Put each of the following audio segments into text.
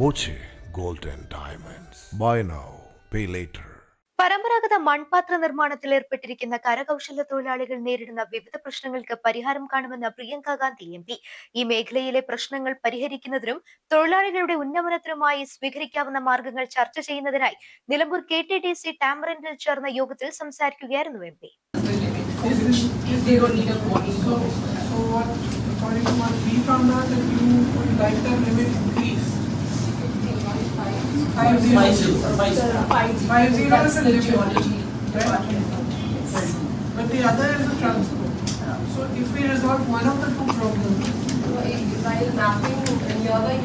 Boche Gold and Diamonds. Buy now, pay later. പരമ്പരാഗത മൺപാത്ര നിർമ്മാണത്തിൽ ഏർപ്പെട്ടിരിക്കുന്ന കരകൗശല തൊഴിലാളികൾ നേരിടുന്ന വിവിധ പ്രശ്നങ്ങൾക്ക് പരിഹാരം കാണുമെന്ന് പ്രിയങ്ക ഗാന്ധി MP. ഈ മേഖലയിലെ പ്രശ്നങ്ങൾ പരിഹരിക്കുന്നതിനും തൊഴിലാളികളുടെ ഉന്നമനത്തിനുമായി സ്വീകരിക്കാവുന്ന മാർഗങ്ങൾ ചർച്ച ചെയ്യുന്നതിനായി നിലമ്പൂർ KTDC ടാമറിനിൽ ചേർന്ന യോഗത്തിൽ സംസാരിക്കുകയായിരുന്നു MP. Five zero is a limit, but the other is the transport. So if we resolve one of the two problems, while mapping nearby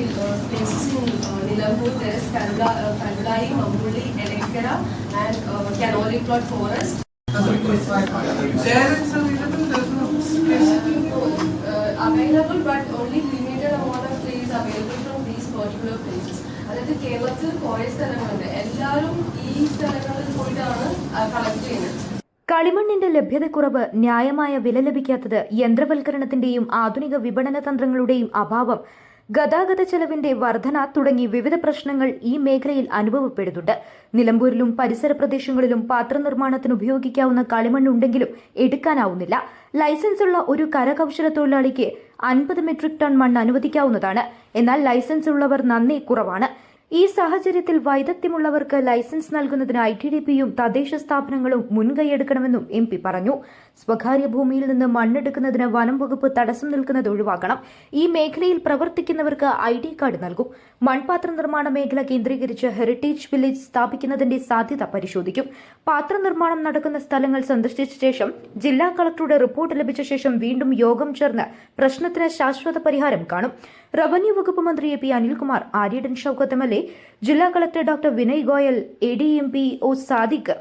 places in Nilambur, there is Kandalai, Mambuli, Elekera and Canoli Plot Forest. There is available, there is no specific Available, but only limited amount of trees available from these particular places. അതായത് കേരളത്തിൽ കുറേ സ്ഥലങ്ങളുണ്ട്, എല്ലാവരും ഈ സ്ഥലങ്ങളിൽ പോയിട്ടാണ് collect ചെയ്യുന്നത്. കളിമണ്ണിന്റെ ലഭ്യതക്കുറവ്, ന്യായമായ വില ലഭിക്കാത്തത്, യന്ത്രവൽക്കരണത്തിന്റെയും ആധുനിക വിപണന തന്ത്രങ്ങളുടെയും അഭാവം, ഗതാഗത ചെലവിന്റെ വർധന തുടങ്ങി വിവിധ പ്രശ്നങ്ങൾ ഈ മേഖലയിൽ അനുഭവപ്പെടുന്നുണ്ട്. നിലമ്പൂരിലും പരിസര പ്രദേശങ്ങളിലും പാത്രനിർമ്മാണത്തിന് ഉപയോഗിക്കാവുന്ന കളിമണ്ണുണ്ടെങ്കിലും എടുക്കാനാവുന്നില്ല. ലൈസൻസുള്ള ഒരു കരകൗശല തൊഴിലാളിക്ക് 50 മെട്രിക് ടൺ മണ്ണ് അനുവദിക്കാവുന്നതാണ്. എന്നാൽ ലൈസൻസ് ഉള്ളവർ നന്നേ കുറവാണ്. ഈ സാഹചര്യത്തിൽ വൈദഗ്ധ്യമുള്ളവർക്ക് ലൈസൻസ് നൽകുന്നതിന് ITDPയും തദ്ദേശ സ്ഥാപനങ്ങളും മുൻകൈയെടുക്കണമെന്നും MP പറഞ്ഞു. സ്വകാര്യ ഭൂമിയിൽ നിന്ന് മണ്ണെടുക്കുന്നതിന് വനം വകുപ്പ് തടസ്സം നിൽക്കുന്നത് ഒഴിവാക്കണം. ഈ മേഖലയിൽ പ്രവർത്തിക്കുന്നവർക്ക് ID കാർഡ് നൽകും. മൺപാത്ര നിർമ്മാണ മേഖല കേന്ദ്രീകരിച്ച് ഹെറിറ്റേജ് വില്ലേജ് സ്ഥാപിക്കുന്നതിന്റെ സാധ്യത പരിശോധിക്കും. പാത്ര നിർമ്മാണം നടക്കുന്ന സ്ഥലങ്ങൾ സന്ദർശിച്ച ശേഷം ജില്ലാ കളക്ടറുടെ റിപ്പോർട്ട് ലഭിച്ച ശേഷം വീണ്ടും യോഗം ചേർന്ന് പ്രശ്നത്തിന് ശാശ്വത പരിഹാരം കാണും. റവന്യൂ വകുപ്പ് മന്ത്രി AP അനിൽകുമാർ, ആര്യടൻ ഷൌക്കത്ത് MLA, ജില്ലാ collector doctor Vinay Goyal, ADMP O Sadiq,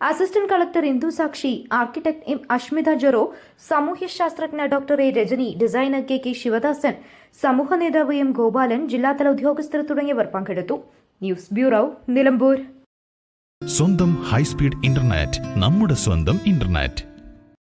assistant collector Indu Sakshi, architect M Ashmitha Jero, സാമൂഹ്യശാസ്ത്രജ്ഞ doctor A Rajani, designer KK Sivadasan, സമൂഹ നേതാവ് M ഗോപാലൻ, ജില്ലാതല ഉദ്യോഗസ്ഥർ തുടങ്ങിയവർ പങ്കെടുത്തു. News bureau, Nilambur. സ്വന്തം ഹൈസ്പീഡ് ഇന്റർനെറ്റ്, നമ്മുടെ സ്വന്തം ഇന്റർനെറ്റ്.